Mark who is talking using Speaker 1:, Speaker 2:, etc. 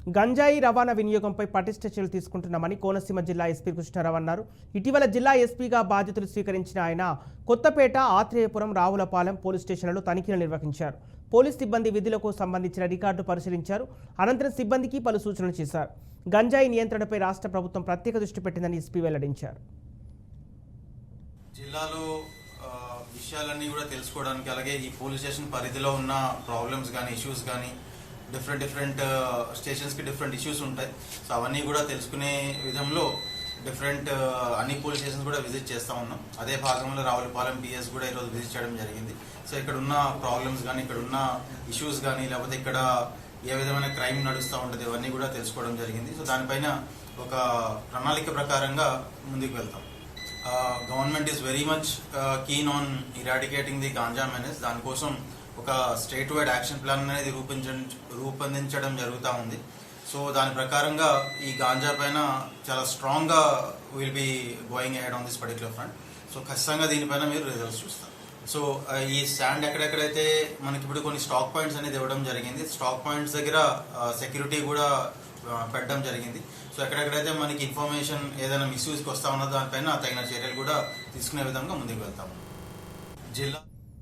Speaker 1: గంజాయి రవాణా వినియోగంపై పటిష్ట చర్యలు తీసుకుంటున్నామని కోనసీమ జిల్లా ఎస్పీ కృష్ణారావు అన్నారు. ఇటీవల జిల్లా ఎస్పీగా బాధ్యతలు స్వీకరించిన ఆయన కొత్తపేట, ఆత్రేయపురం, రావులపాలెం పోలీస్ స్టేషన్లలో తనిఖీలు నిర్వహించారు. పోలీస్ సిబ్బంది విధులకు సంబంధించిన రికార్డు పరిశీలించారు. అనంతరం సిబ్బందికి పలు సూచనలు చేశారు. గంజాయి నియంత్రణపై రాష్ట్ర ప్రభుత్వం ప్రత్యేక దృష్టి పెట్టిందని ఎస్పీ వెల్లడించారు.
Speaker 2: జిల్లాలో విషయాలన్నీ కూడా తెలుసుకోవడానికి, అలాగే ఈ పోలీస్ స్టేషన్ పరిధిలో ఉన్న ప్రాబ్లమ్స్ కానీ, ఇష్యూస్ కానీ, డిఫరెంట్ స్టేషన్స్కి డిఫరెంట్ ఇష్యూస్ ఉంటాయి. సో అవన్నీ కూడా తెలుసుకునే విధంలో అన్ని పోలీస్ స్టేషన్స్ కూడా విజిట్ చేస్తూ ఉన్నాం. అదే భాగంలో రావులపాలెం పిఎస్ కూడా ఈరోజు విజిట్ చేయడం జరిగింది. సో ఇక్కడ ఉన్న ప్రాబ్లమ్స్ కానీ, ఇక్కడ ఉన్న ఇష్యూస్ కానీ, లేకపోతే ఇక్కడ ఏ విధమైన క్రైమ్ నడుస్తూ ఉంటుంది ఇవన్నీ కూడా తెలుసుకోవడం జరిగింది. సో దానిపైన ఒక ప్రణాళిక ప్రకారంగా ముందుకు వెళ్తాం. Government is very much keen on eradicating the ganja menace. దానికోసం ఒక స్టేట్ వైడ్ యాక్షన్ ప్లాన్ అనేది రూపొందించడం జరుగుతూ ఉంది. సో దాని ప్రకారంగా ఈ గాంజా పైన చాలా స్ట్రాంగ్ గా will be going ahead on this particular front. So ఖచ్చితంగా దీనిపైన మీరు రిజల్ట్స్ చూస్తారు. సో ఈ స్టాండ్ ఎక్కడెక్కడైతే మనకి ఇప్పుడు కొన్ని స్టాక్ పాయింట్స్ అనేది ఇవ్వడం జరిగింది. స్టాక్ పాయింట్స్ దగ్గర సెక్యూరిటీ కూడా పెట్టడం జరిగింది. సో ఎక్కడెక్కడైతే మనకి ఇన్ఫర్మేషన్ ఏదైనా మిస్యూజ్కి వస్తా ఉన్నదో దానిపైన తగిన చర్యలు కూడా తీసుకునే విధంగా ముందుకు వెళ్తాము. జిల్లా